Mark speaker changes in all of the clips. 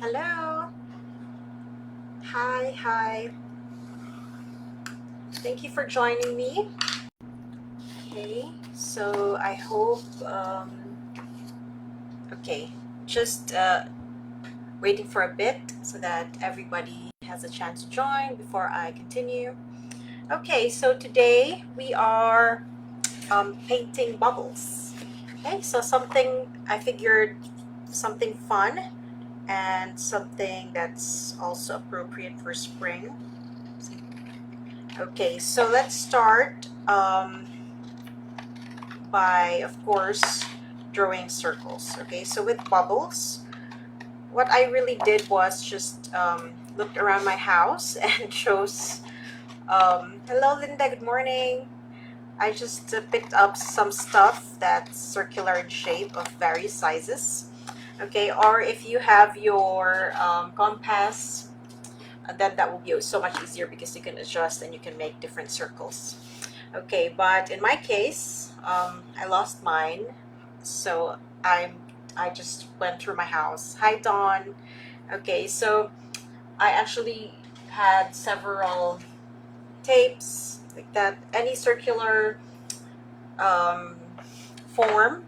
Speaker 1: Hello. Hi, hi. Thank you for joining me. Okay, so I hope, okay, just waiting for a bit so that everybody has a chance to join before I continue. Okay, so today we are painting bubbles. Okay, so I figured something fun and something that's also appropriate for spring. Okay, so let's start by, of course, drawing circles. Okay, so with bubbles, what I really did was just looked around my house and chose, hello Linda, good morning. I just picked up some stuff that's circular in shape of various sizes. Okay, or if you have your compass, then that will be so much easier because you can adjust and you can make different circles. Okay, but in my case, I lost mine, so I just went through my house. Hi, Dawn. Okay, so I actually had several tapes like that, any circular um, form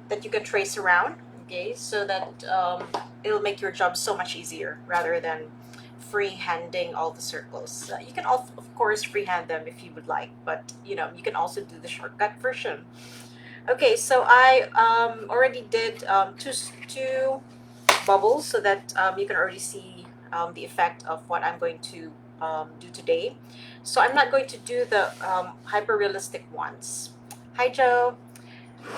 Speaker 1: that you can trace around. Okay, so that it'll make your job so much easier rather than free-handing all the circles. You can also, of course, freehand them if you would like, but you can also do the shortcut version. Okay, so I already did two bubbles so that you can already see the effect of what I'm going to do today. So I'm not going to do the hyper realistic ones. Hi, Joe.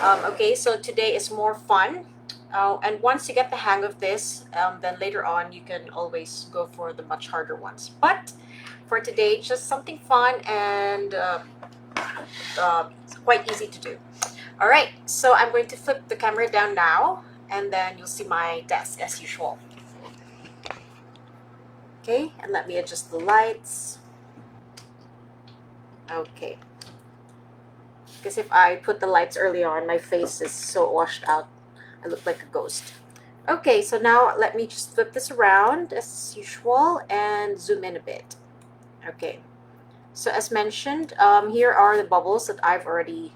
Speaker 1: Okay, so today is more fun. And once you get the hang of this, then later on you can always go for the much harder ones. But for today, just something fun and it's quite easy to do. All right, so I'm going to flip the camera down now, and then you'll see my desk as usual. Okay, and let me adjust the lights. Okay, because if I put the lights early on, my face is so washed out. I look like a ghost. Okay, so now let me just flip this around as usual and zoom in a bit. Okay, so as mentioned, here are the bubbles that I've already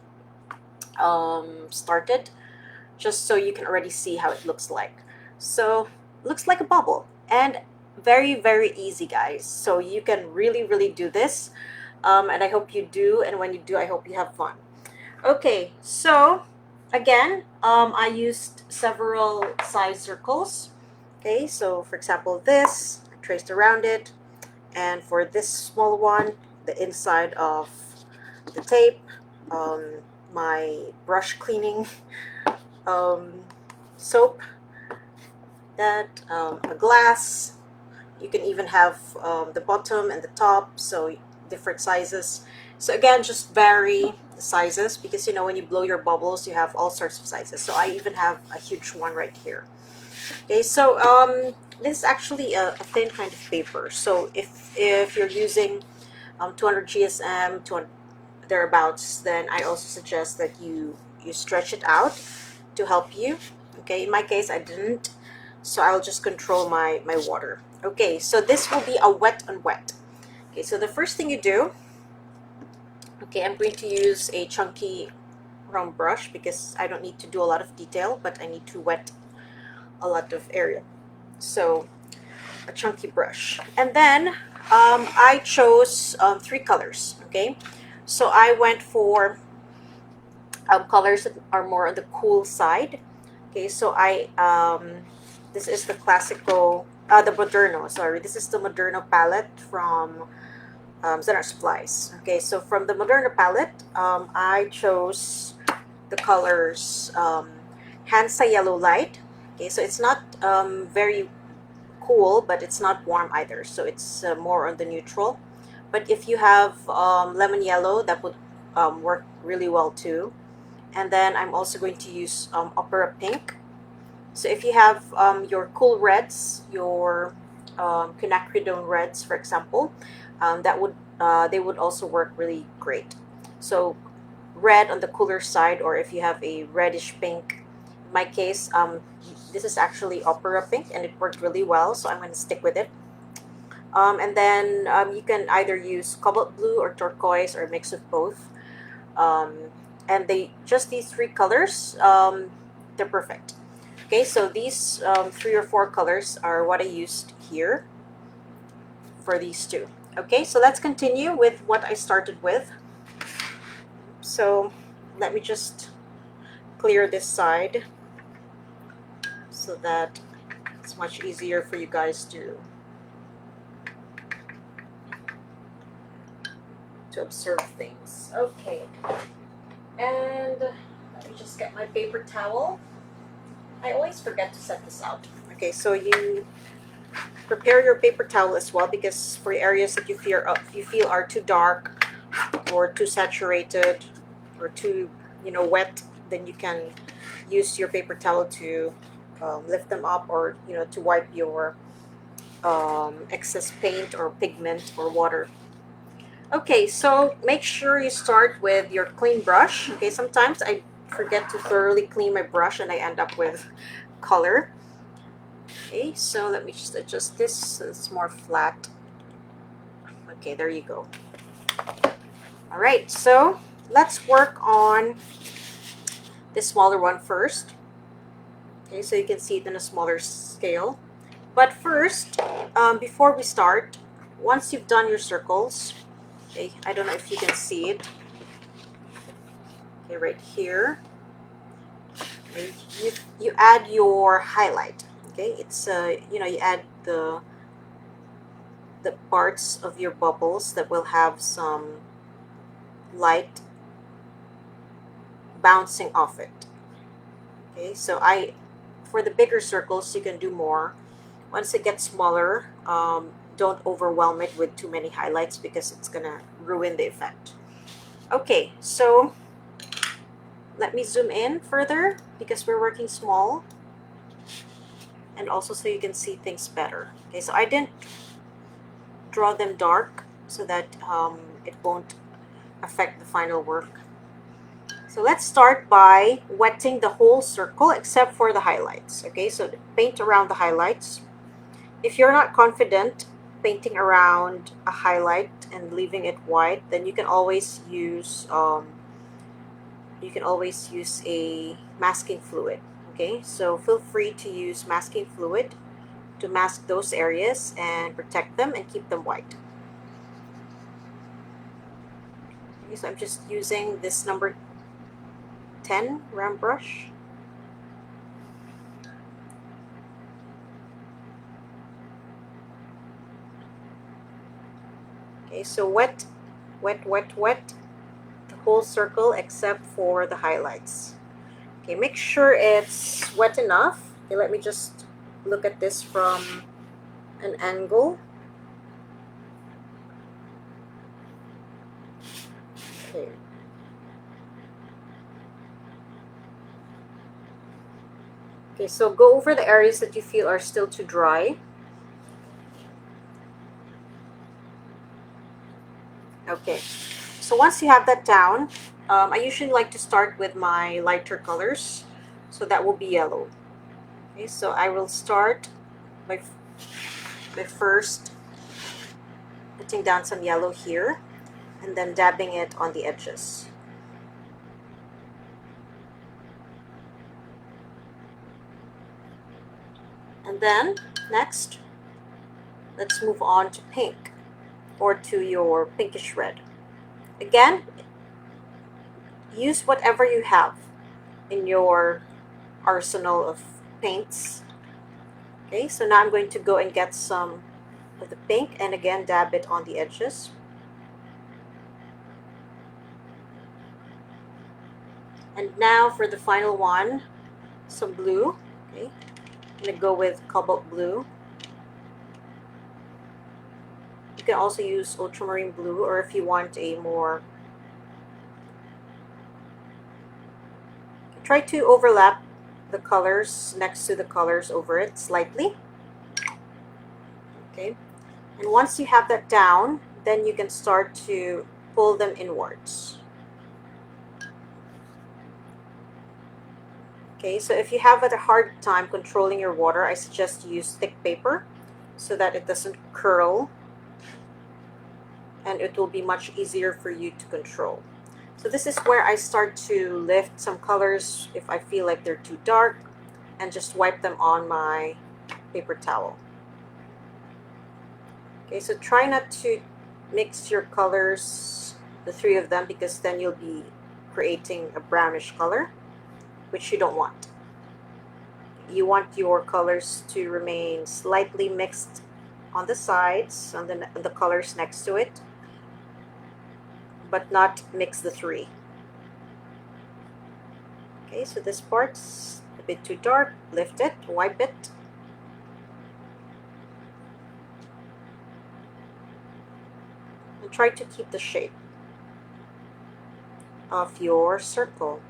Speaker 1: started, just so you can already see how it looks like. So, looks like a bubble and very, very easy, guys. So you can really, really do this. And I hope you do. And when you do, I hope you have fun. Okay, so again, I used several size circles. Okay, so for example, this, I traced around it. And for this small one, the inside of the tape, my brush cleaning soap, that a glass. You can even have the bottom and the top, so different sizes. So again, just vary the sizes because when you blow your bubbles, you have all sorts of sizes. So I even have a huge one right here. Okay, so this is actually a thin kind of paper. So if you're using 200 GSM, 200 thereabouts, then I also suggest that you stretch it out to help you. Okay, in my case, I didn't, so I'll just control my water. Okay, so this will be a wet on wet. Okay, so the first thing you do, okay, I'm going to use a chunky round brush because I don't need to do a lot of detail, but I need to wet a lot of area. So a chunky brush. And then I chose three colors, okay? So I went for colors that are more on the cool side. Okay, so this is the the Moderno, sorry. This is the Moderno palette from Zenar Supplies. Okay, so from the Moderno palette, I chose the colors Hansa Yellow Light. Okay, so it's not very cool, but it's not warm either. So it's more on the neutral. But if you have lemon yellow, that would work really well too. And then I'm also going to use opera pink. So if you have your cool reds, your quinacridone reds, for example, they would also work really great. So red on the cooler side, or if you have a reddish pink, in my case, This is actually opera pink, and it worked really well, so I'm going to stick with it. And then you can either use cobalt blue or turquoise or a mix of both. Um, and these three colors, they're perfect. Okay, so these 3 or 4 colors are what I used here for these two. Okay, so let's continue with what I started with. So let me just clear this side so that it's much easier for you guys to observe things. Okay, and let me just get my paper towel. I always forget to set this out. Okay, so you prepare your paper towel as well, because for areas that you feel are too dark or too saturated or too wet, then you can use your paper towel to lift them up, or to wipe your excess paint or pigment or water. Okay, so make sure you start with your clean brush. Okay, sometimes I forget to thoroughly clean my brush and I end up with color. Okay, so let me just adjust this so it's more flat. Okay, there you go. All right, so let's work on this smaller one first. Okay, so you can see it in a smaller scale. But first, before we start, once you've done your circles, okay, I don't know if you can see it. Okay, right here, okay, you add your highlight. Okay, it's you add the parts of your bubbles that will have some light bouncing off it. Okay, so for the bigger circles you can do more. Once it gets smaller, don't overwhelm it with too many highlights because it's gonna ruin the effect. Okay, so let me zoom in further because we're working small, and also so you can see things better. Okay, so I didn't draw them dark so that it won't affect the final work. So let's start by wetting the whole circle except for the highlights. Okay, so paint around the highlights. If you're not confident painting around a highlight and leaving it white, then you can always use a masking fluid. Okay, so feel free to use masking fluid to mask those areas and protect them and keep them white. Okay, so I'm just using this number 10 round brush. Okay, so wet, wet, wet, wet the whole circle except for the highlights. Okay, make sure it's wet enough. Okay, let me just look at this from an angle. Okay. Okay, so go over the areas that you feel are still too dry. Okay, so once you have that down, I usually like to start with my lighter colors. So that will be yellow. Okay, so I will start by first putting down some yellow here and then dabbing it on the edges. And then next, let's move on to pink, or to your pinkish red. Again, use whatever you have in your arsenal of paints. Okay, so now I'm going to go and get some of the pink and again dab it on the edges. And now for the final one, some blue. Okay, I'm going to go with cobalt blue. You can also use ultramarine blue, or if you want a more, try to overlap the colors next to the colors over it slightly. Okay, and once you have that down, then you can start to pull them inwards. Okay, so if you have a hard time controlling your water, I suggest you use thick paper so that it doesn't curl, and it will be much easier for you to control. So this is where I start to lift some colors if I feel like they're too dark, and just wipe them on my paper towel. Okay, so try not to mix your colors, the three of them, because then you'll be creating a brownish color, which you don't want. You want your colors to remain slightly mixed on the sides, on the colors next to it, but not mix the three. Okay, so this part's a bit too dark. Lift it, wipe it. And try to keep the shape of your circle.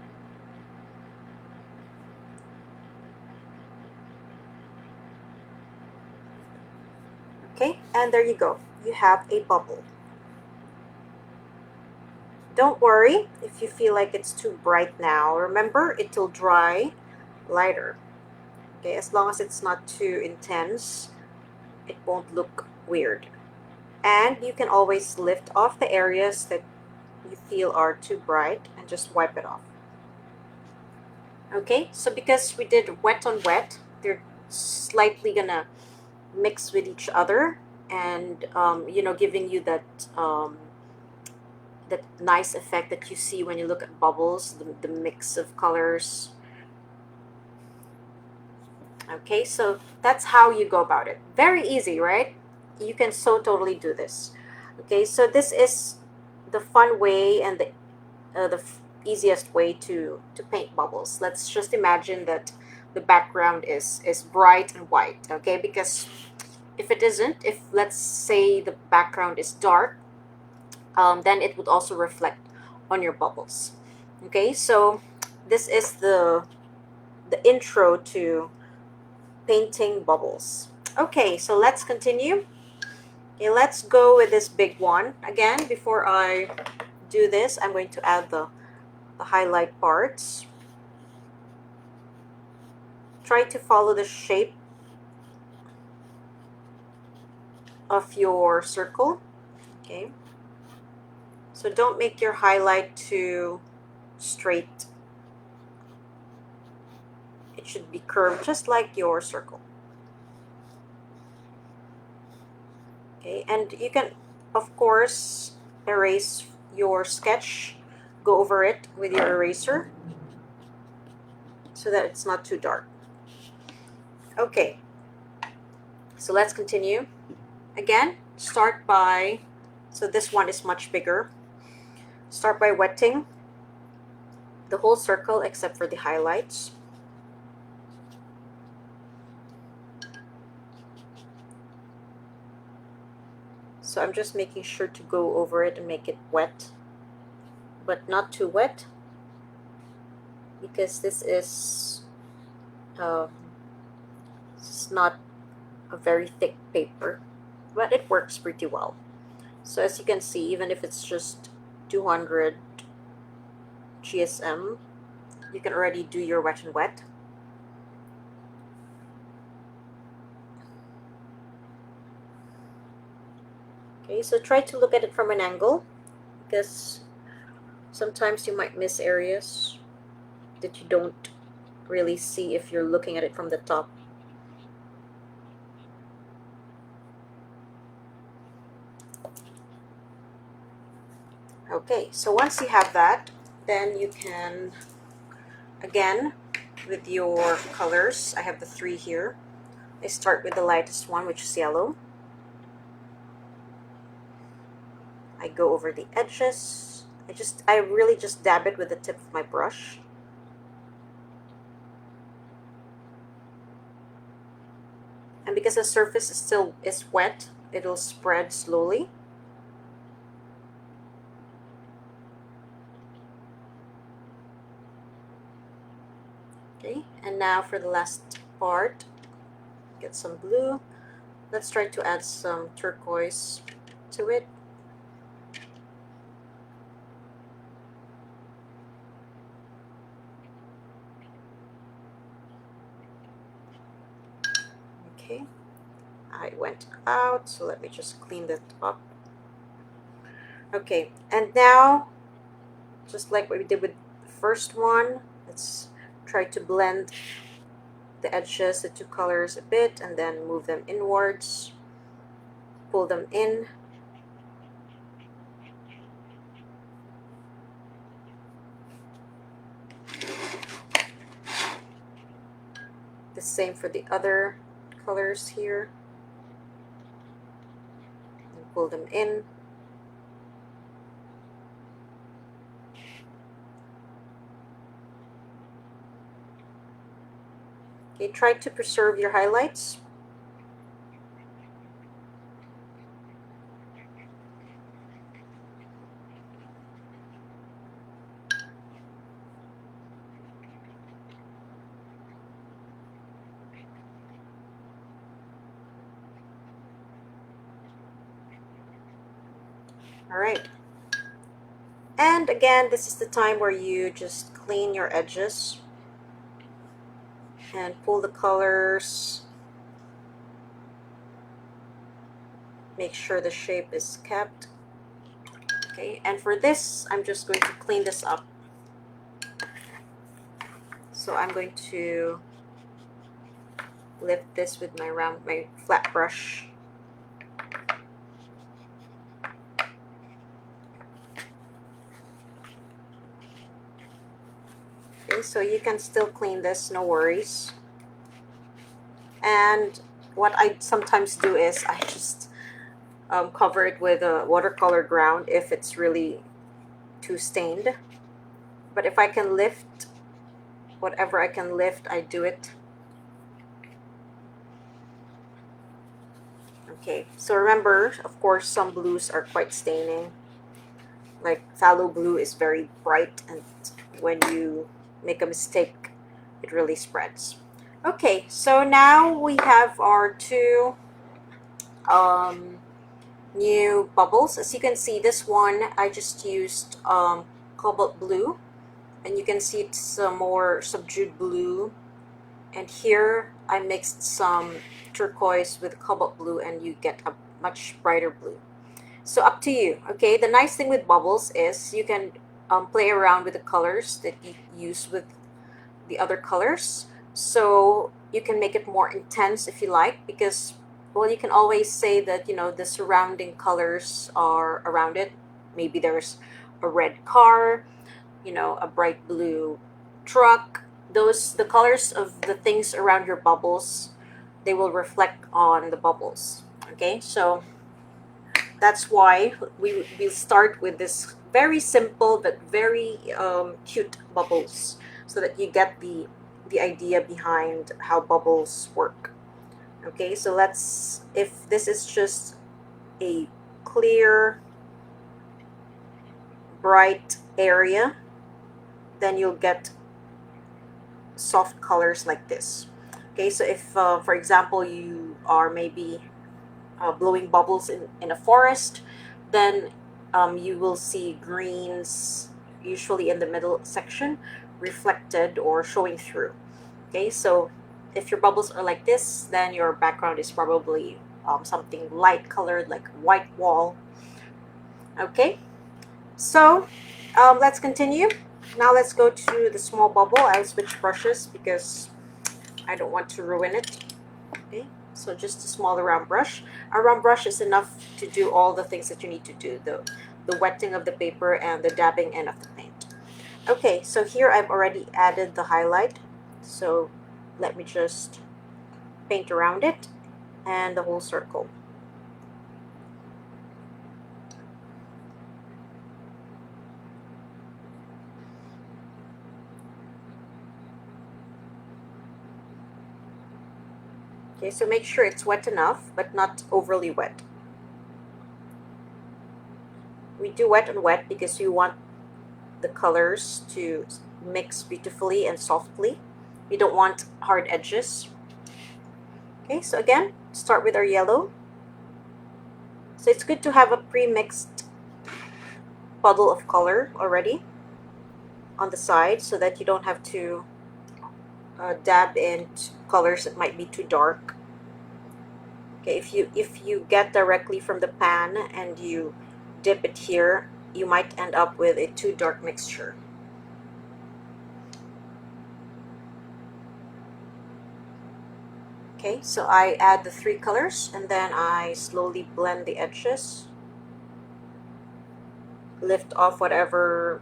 Speaker 1: Okay, and there you go. You have a bubble. Don't worry if you feel like it's too bright now. Remember, it'll dry lighter. Okay, as long as it's not too intense, it won't look weird. And you can always lift off the areas that you feel are too bright and just wipe it off. Okay, so because we did wet on wet, they're slightly gonna mix with each other, and giving you that nice effect that you see when you look at bubbles, the mix of colors. Okay, so that's how you go about it. Very easy, right? You can so totally do this. Okay, so this is the fun way and the easiest way to paint bubbles. Let's just imagine that the background is bright and white. Okay, because if it isn't, if let's say the background is dark, then it would also reflect on your bubbles. Okay, so this is the intro to painting bubbles. Okay, so let's continue. Okay, let's go with this big one. Again, before I do this, I'm going to add the highlight parts. Try to follow the shape of your circle. Okay, so don't make your highlight too straight. It should be curved just like your circle. Okay, and you can, of course, erase your sketch. Go over it with your eraser so that it's not too dark. Okay, so let's continue. Again, start by, so this one is much bigger. Start by wetting the whole circle except for the highlights. So I'm just making sure to go over it and make it wet, but not too wet, because this is not a very thick paper, but it works pretty well. So as you can see, even if it's just 200 GSM, you can already do your wet and wet. Okay, so try to look at it from an angle, because sometimes you might miss areas that you don't really see if you're looking at it from the top. Okay, so once you have that, then you can, again, with your colors, I have the three here. I start with the lightest one, which is yellow. I go over the edges. I really just dab it with the tip of my brush. And because the surface is wet, it'll spread slowly. Okay, and now for the last part, get some blue. Let's try to add some turquoise to it. I went out, so let me just clean that up. Okay, and now, just like what we did with the first one, let's try to blend the edges, the two colors a bit, and then move them inwards, pull them in. The same for the other colors here. And pull them in. Okay, try to preserve your highlights. All right. And again, this is the time where you just clean your edges and pull the colors. Make sure the shape is kept. Okay, and for this, I'm just going to clean this up. So I'm going to lift this with my flat brush. Okay, so you can still clean this, no worries. And what I sometimes do is I just cover it with a watercolor ground if it's really too stained. But if I can lift whatever I can lift, I do it. Okay, so remember, of course, some blues are quite staining. Like phthalo blue is very bright, and when you make a mistake, it really spreads. Okay, so now we have our two new bubbles. As you can see, this one I just used cobalt blue, and you can see it's a more subdued blue. And here I mixed some turquoise with cobalt blue, and you get a much brighter blue. So up to you. Okay, the nice thing with bubbles is you can play around with the colors that you use with the other colors. So you can make it more intense if you like, because, well, you can always say that, you know, the surrounding colors are around it. Maybe there's a red car, you know, a bright blue truck. The colors of the things around your bubbles, they will reflect on the bubbles. Okay, so that's why we start with this very simple but very cute bubbles, so that you get the idea behind how bubbles work. Okay, so let's, if this is just a clear bright area, then you'll get soft colors like this. Okay, so if for example you are maybe blowing bubbles in a forest, then you will see greens usually in the middle section reflected or showing through. Okay, so if your bubbles are like this, then your background is probably something light colored like white wall. Okay, so let's continue. Now let's go to the small bubble. I'll switch brushes because I don't want to ruin it. Okay, so just a smaller round brush. A round brush is enough to do all the things that you need to do, the wetting of the paper and the dabbing in of the paint. Okay, so here I've already added the highlight. So let me just paint around it and the whole circle. Okay, so make sure it's wet enough, but not overly wet. We do wet and wet because you want the colors to mix beautifully and softly. We don't want hard edges. Okay, so again, start with our yellow. So it's good to have a pre-mixed puddle of color already on the side, so that you don't have to dab in colors that might be too dark. Okay, if you get directly from the pan and you dip it here, you might end up with a too dark mixture. Okay, so I add the three colors and then I slowly blend the edges, lift off whatever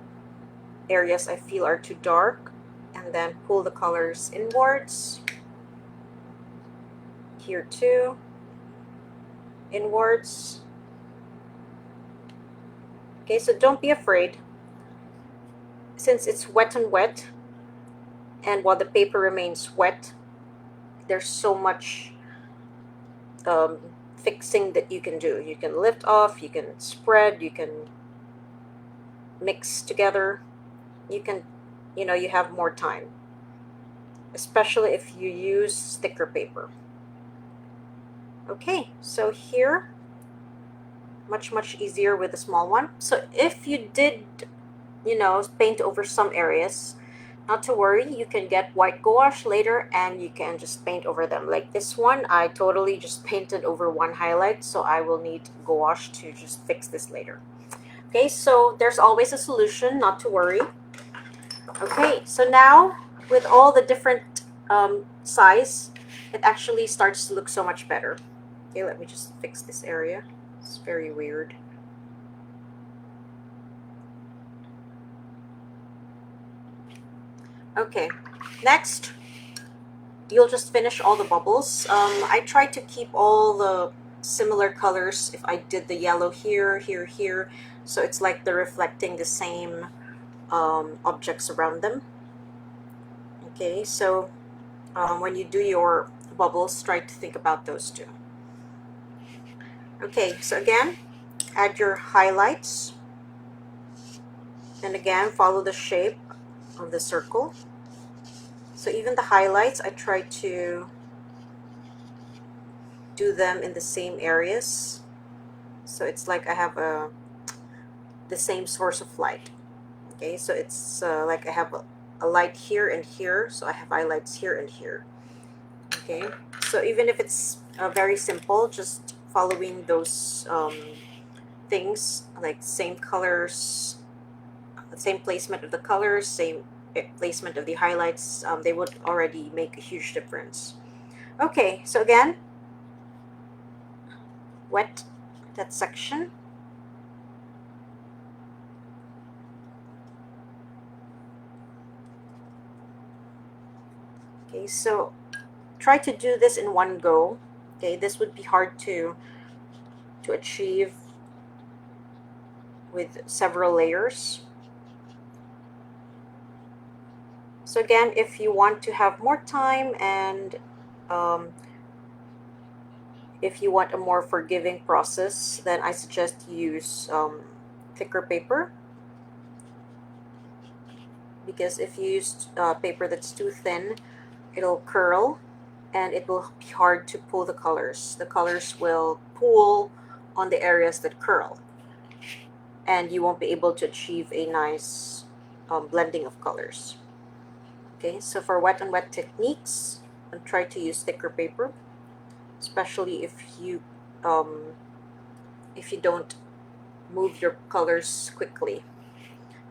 Speaker 1: areas I feel are too dark, and then pull the colors inwards. Here too, inwards. Okay, so don't be afraid. Since it's wet and wet, and while the paper remains wet, there's so much um, fixing that you can do. You can lift off, you can spread, you can mix together. You can, you have more time, especially if you use sticker paper. Okay, so here, much easier with a small one. So if you did, paint over some areas, not to worry, you can get white gouache later and you can just paint over them. Like this one, I totally just painted over one highlight, so I will need gouache to just fix this later. Okay, so there's always a solution, not to worry. Okay, so now with all the different size, it actually starts to look so much better. Okay, let me just fix this area. It's very weird. Okay, next, you'll just finish all the bubbles. I tried to keep all the similar colors if I did the yellow here, here, so it's like they're reflecting the same objects around them. Okay, so when you do your bubbles, try to think about those two. Okay, so again, add your highlights, and again, follow the shape of the circle. So even the highlights, I try to do them in the same areas. So it's like I have the same source of light. Okay, so it's like I have a light here and here, so I have highlights here and here. Okay, so even if it's very simple, just following those things, like same colors, same placement of the colors, same placement of the highlights, they would already make a huge difference. Okay, so again, wet that section. Okay, so try to do this in one go. Okay, this would be hard to achieve with several layers. So again, if you want to have more time and if you want a more forgiving process, then I suggest you use thicker paper, because if you use paper that's too thin, it'll curl and it will be hard to pull the colors. The colors will pool on the areas that curl, and you won't be able to achieve a nice blending of colors. Okay, so for wet and wet techniques, try to use thicker paper, especially if you don't move your colors quickly.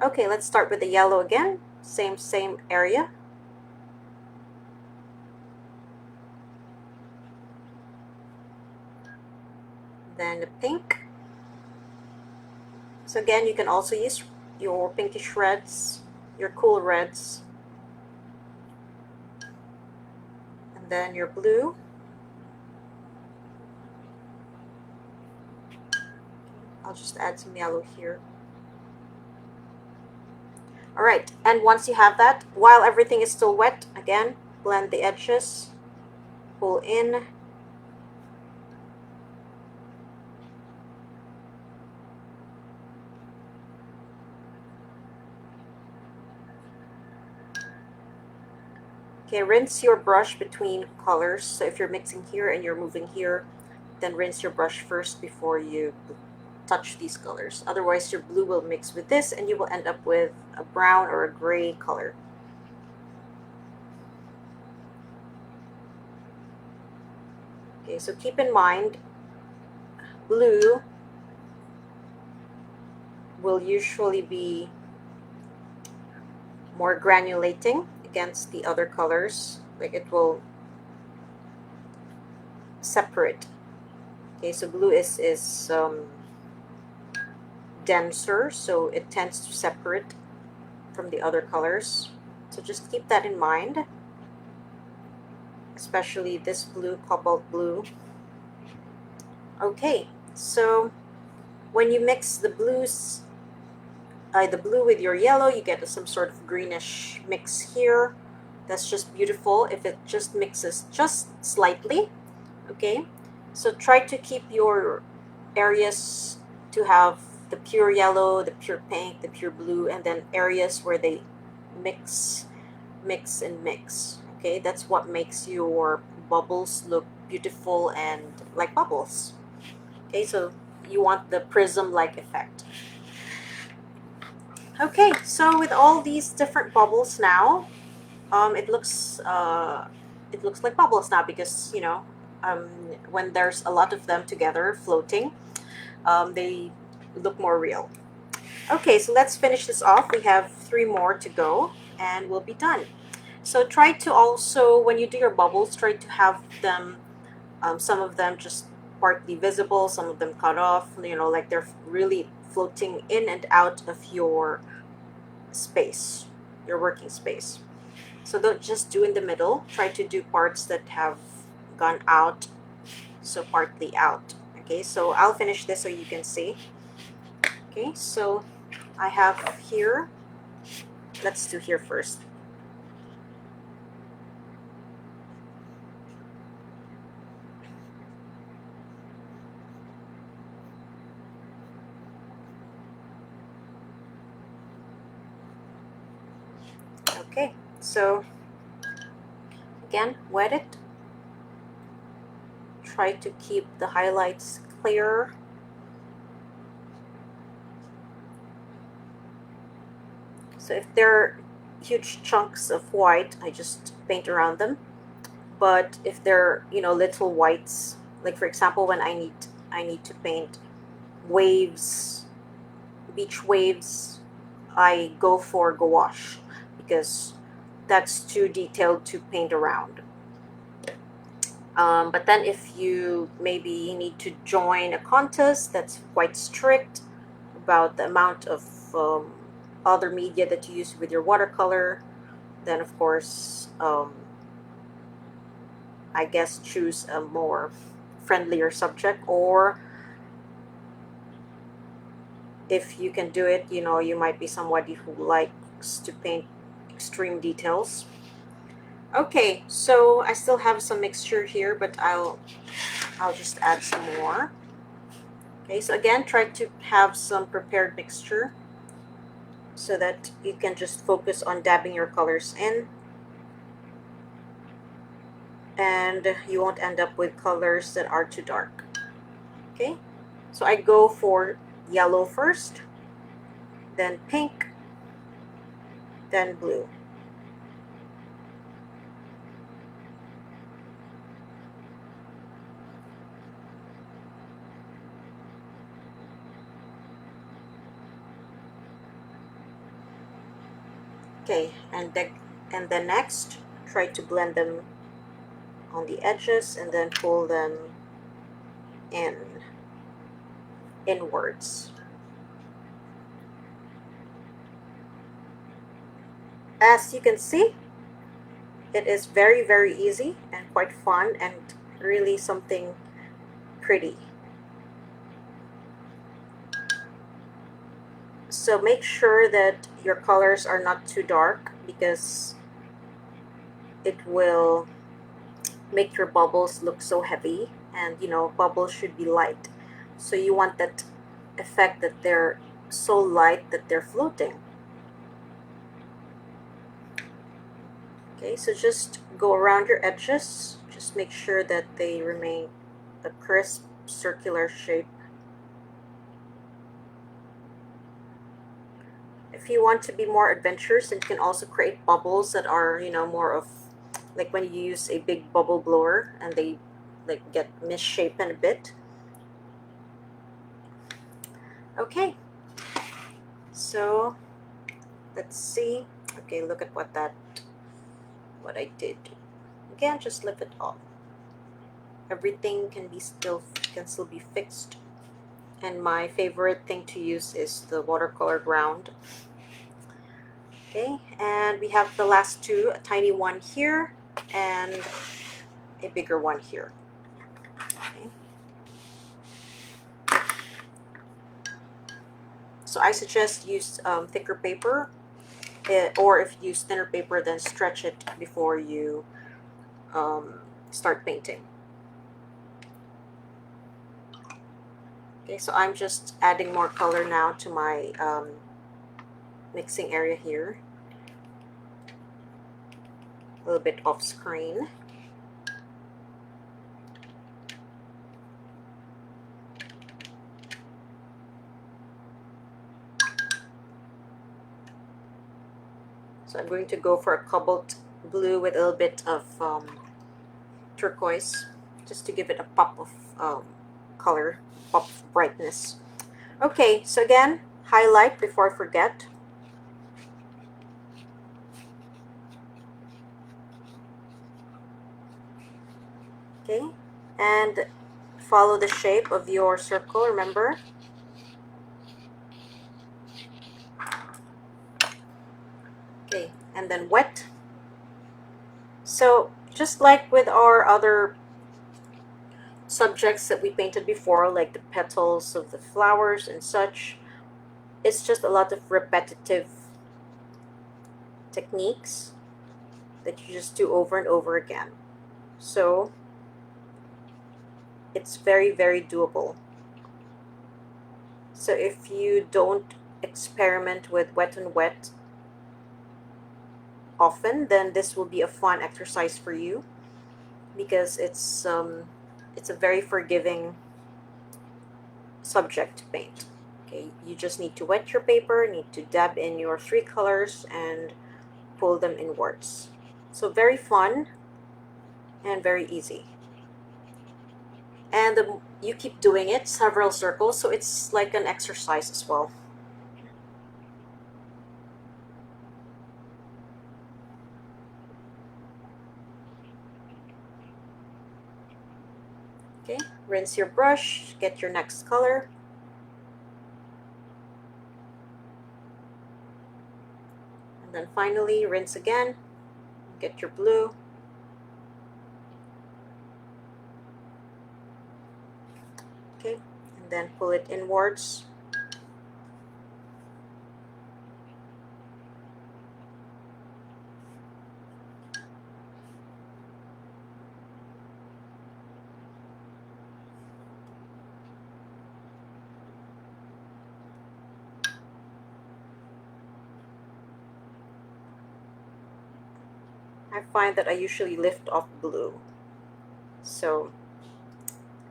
Speaker 1: Okay, let's start with the yellow again. Same area. Then the pink. So again, you can also use your pinkish reds, your cool reds, and then your blue. I'll just add some yellow here. All right, and once you have that, while everything is still wet, again, blend the edges, pull in, okay, rinse your brush between colors. So if you're mixing here and you're moving here, then rinse your brush first before you touch these colors. Otherwise, your blue will mix with this and you will end up with a brown or a gray color. Okay, Okay, so keep in mind, blue will usually be more granulating against the other colors. Like it will separate. Okay, so blue is denser, so it tends to separate from the other colors. So just keep that in mind, especially this blue, cobalt blue. Okay, so when you mix the blue with your yellow, you get some sort of greenish mix here. That's just beautiful if it just mixes just slightly. Okay, so try to keep your areas to have the pure yellow, the pure pink, the pure blue, and then areas where they mix, mix, and mix. Okay, that's what makes your bubbles look beautiful and like bubbles. Okay, so you want the prism-like effect. Okay, so with all these different bubbles now, it looks like bubbles now because um, when there's a lot of them together floating, they look more real. Okay, so let's finish this off. We have 3 more to go and we'll be done. So try to also, when you do your bubbles, try to have them, some of them just partly visible, some of them cut off, like they're really floating in and out of your space, your working space. So don't just do in the middle. Try to do parts that have gone out, so partly out. Okay, so I'll finish this so you can see. Okay, so I have here, let's do here first. Okay, so again, wet it. Try to keep the highlights clear. So if there are huge chunks of white, I just paint around them. But if they're, little whites, like for example, when I need to paint waves, beach waves, I go for gouache because that's too detailed to paint around. But then if you maybe need to join a contest that's quite strict about the amount of other media that you use with your watercolor, then of course, I guess choose a more friendlier subject. Or if you can do it, you might be somebody who likes to paint extreme details. Okay, so I still have some mixture here, but I'll just add some more. Okay, so again, try to have some prepared mixture so that you can just focus on dabbing your colors in, and you won't end up with colors that are too dark. Okay, so I go for yellow first, then pink, then blue. Okay, and then next, try to blend them on the edges and then pull them in inwards. As you can see, it is very, very easy and quite fun and really something pretty. So make sure that your colors are not too dark because it will make your bubbles look so heavy, and bubbles should be light. So you want that effect that they're so light that they're floating. Okay, so just go around your edges. Just make sure that they remain a crisp circular shape. If you want to be more adventurous, then you can also create bubbles that are, more of like when you use a big bubble blower and they like get misshapen a bit. Okay, so let's see. Okay, look at what I did. Again, just lift it off. Everything can still be fixed. And my favorite thing to use is the watercolor ground. Okay, and we have the last two, a tiny one here and a bigger one here. Okay. So I suggest use thicker paper, or if you use thinner paper, then stretch it before you start painting. Okay, so I'm just adding more color now to my mixing area here. A little bit off screen. So I'm going to go for a cobalt blue with a little bit of turquoise, just to give it a pop of color, pop of brightness. Okay, so again, highlight before I forget. Okay, and follow the shape of your circle, remember? Okay, and then wet. So just like with our other subjects that we painted before, like the petals of the flowers and such, it's just a lot of repetitive techniques that you just do over and over again. So it's very, very doable. So if you don't experiment with wet and wet often, then this will be a fun exercise for you, because it's a very forgiving subject to paint. Okay, you just need to wet your paper, need to dab in your three colors and pull them inwards. So very fun and very easy. And you keep doing it several circles, so it's like an exercise as well. Okay, rinse your brush, get your next color. And then finally rinse again, get your blue. Okay, and then pull it inwards. I find that I usually lift off blue. So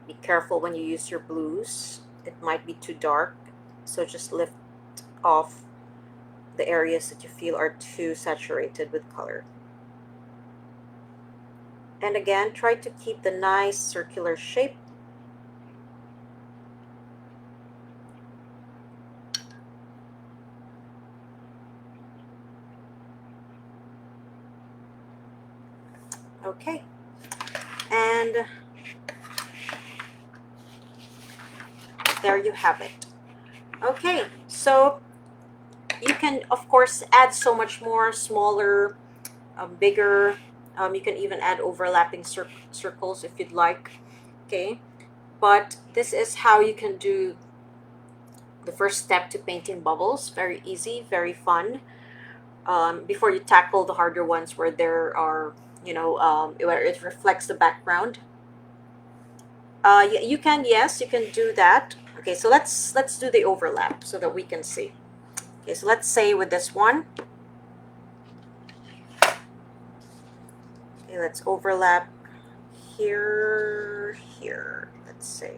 Speaker 1: be careful when you use your blues. It might be too dark. So just lift off the areas that you feel are too saturated with color. And again, try to keep the nice circular shape. Okay. And there you have it. Okay, so you can, of course, add so much more, smaller, bigger. You can even add overlapping circles if you'd like. Okay, but this is how you can do the first step to painting bubbles. Very easy, very fun. Before you tackle the harder ones where there are, where it reflects the background. You can, yes, you can do that. Okay, so let's do the overlap so that we can see. Okay, so let's say with this one. Okay, let's overlap here. Let's say.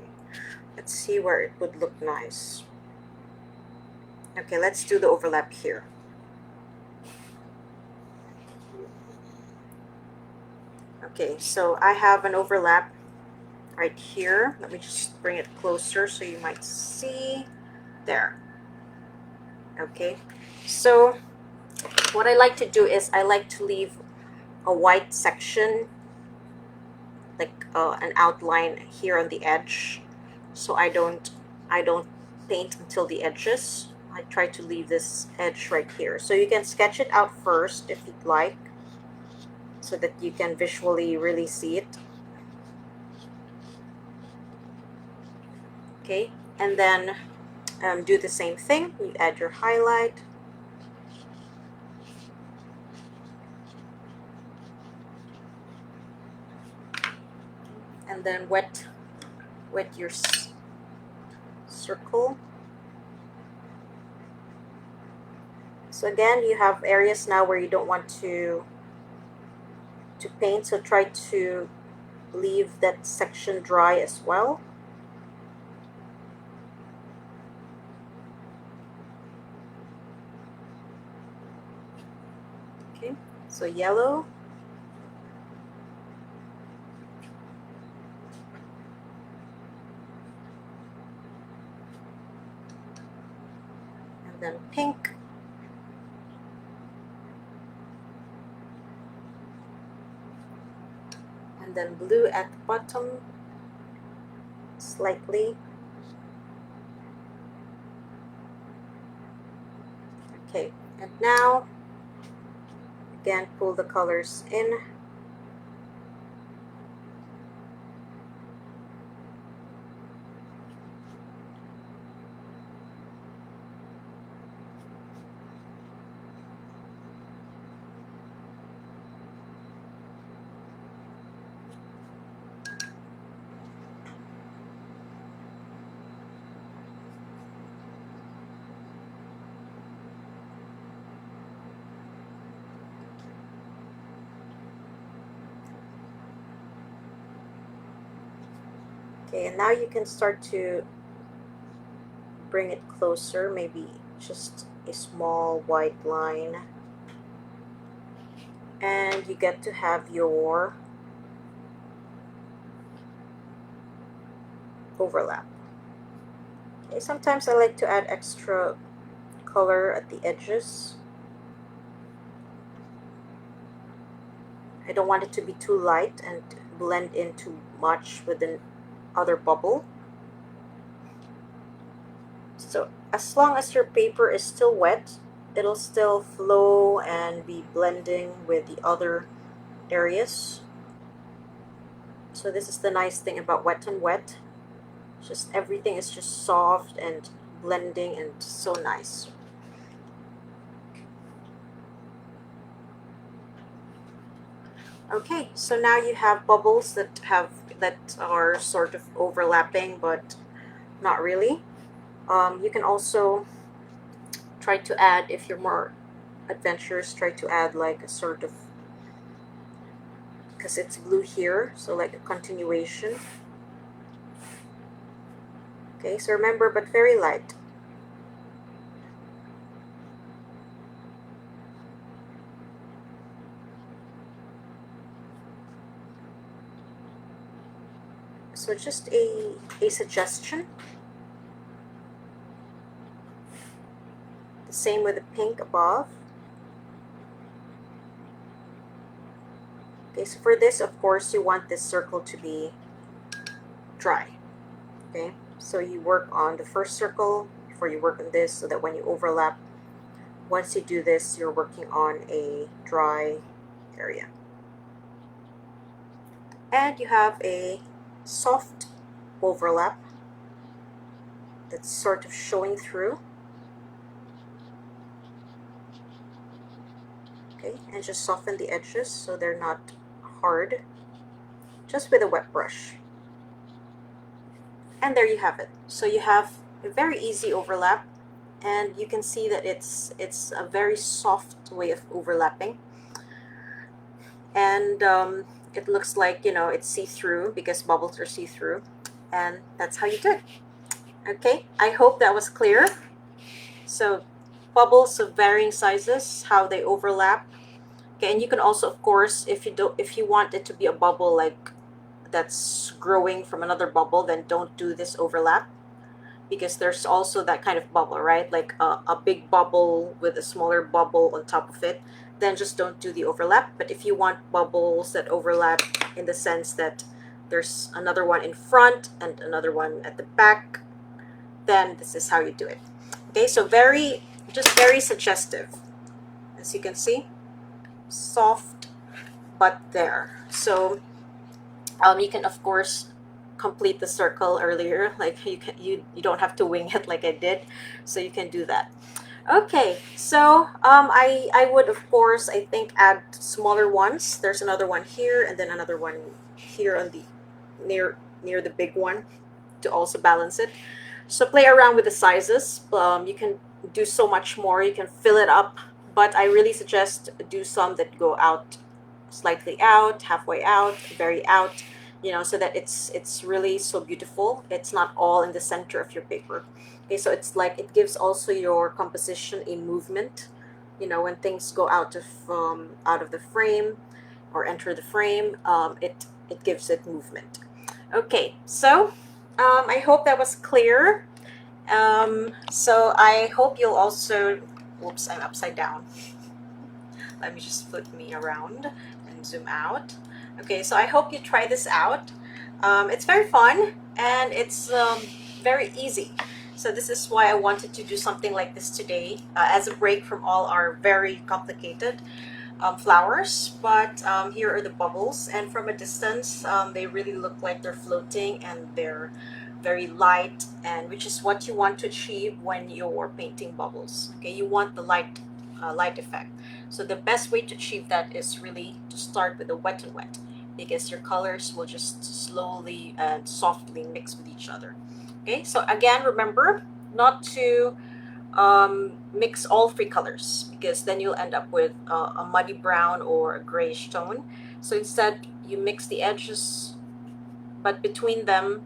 Speaker 1: Let's see where it would look nice. Okay, let's do the overlap here. Okay, so I have an overlap right here. Let me just bring it closer so you might see. There. Okay, so what I like to do is I like to leave a white section, like an outline here on the edge, so I don't paint until the edges. I try to leave this edge right here, so you can sketch it out first if you'd like, so that you can visually really see it. Okay, and then do the same thing. You add your highlight, and then wet your circle. So again, you have areas now where you don't want to paint, so try to leave that section dry as well. Okay, so yellow. And then pink. And then blue at the bottom, slightly. Okay, and now, again, pull the colors in. Okay, and now you can start to bring it closer, maybe just a small white line. And you get to have your overlap. Okay, sometimes I like to add extra color at the edges. I don't want it to be too light and blend in too much with the other bubble. So as long as your paper is still wet, it'll still flow and be blending with the other areas. So this is the nice thing about wet and wet. Just everything is just soft and blending and so nice. Okay, so now you have bubbles that are sort of overlapping but not really. You can also try to add, if you're more adventurous, try to add like a sort of, because it's blue here, so like a continuation. Okay, so remember, but very light. So just a suggestion. The same with the pink above. Okay, so for this, of course, you want this circle to be dry. Okay, so you work on the first circle before you work on this, so that when you overlap, once you do this, you're working on a dry area. And you have a soft overlap that's sort of showing through. Okay, and just soften the edges so they're not hard, just with a wet brush. And there you have it. So you have a very easy overlap, and you can see that it's a very soft way of overlapping. And it looks like, it's see-through because bubbles are see-through, and that's how you do it. Okay, I hope that was clear. So bubbles of varying sizes, how they overlap. Okay, and you can also, of course, if you want it to be a bubble like that's growing from another bubble, then don't do this overlap, because there's also that kind of bubble, right? Like a big bubble with a smaller bubble on top of it, then just don't do the overlap. But if you want bubbles that overlap in the sense that there's another one in front and another one at the back, then this is how you do it. Okay, so just very suggestive. As you can see, soft but there. So you can of course complete the circle earlier, like you don't have to wing it like I did, so you can do that. Okay, so I would of course, I think, add smaller ones. There's another one here and then another one here on the near the big one to also balance it. So play around with the sizes. You can do so much more. You can fill it up, but I really suggest do some that go out, slightly out, halfway out, very out, so that it's really so beautiful. It's not all in the center of your paper. Okay, so it's like it gives also your composition a movement. When things go out of the frame or enter the frame, it gives it movement. Okay, so I hope that was clear. So I hope you'll also, whoops, I'm upside down. Let me just flip me around and zoom out. Okay, so I hope you try this out. It's very fun and it's very easy. So this is why I wanted to do something like this today, as a break from all our very complicated flowers. But here are the bubbles, and from a distance they really look like they're floating and they're very light, and which is what you want to achieve when you're painting bubbles. Okay, you want the light effect. So the best way to achieve that is really to start with the wet and wet, because your colors will just slowly and softly mix with each other. Okay, so again, remember not to mix all three colors, because then you'll end up with a muddy brown or a grayish tone. So instead, you mix the edges, but between them,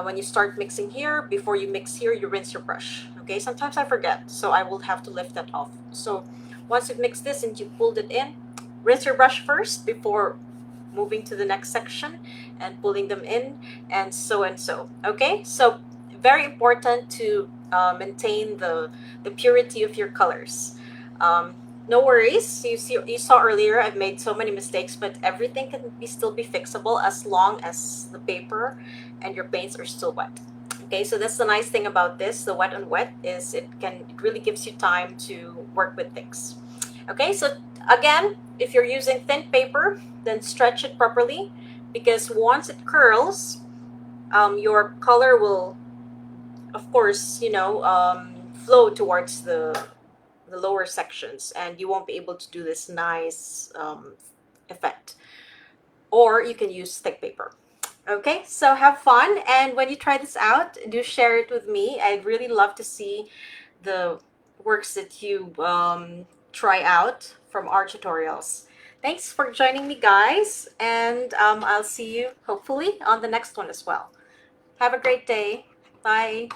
Speaker 1: when you start mixing here, before you mix here, you rinse your brush. Okay, sometimes I forget, so I will have to lift that off. So once you've mixed this and you pulled it in, rinse your brush first before moving to the next section and pulling them in, and so and so. Okay, so very important to maintain the purity of your colors. No worries. You saw earlier I've made so many mistakes, but everything can still be fixable as long as the paper and your paints are still wet. Okay, so that's the nice thing about this. The wet and wet is it really gives you time to work with things. Okay, so again, if you're using thin paper, then stretch it properly, because once it curls, your color will, of course, flow towards the lower sections, and you won't be able to do this nice effect. Or you can use thick paper. Okay, so have fun, and when you try this out, do share it with me. I'd really love to see the works that you try out from our tutorials. Thanks for joining me, guys, and I'll see you hopefully on the next one as well. Have a great day. Bye.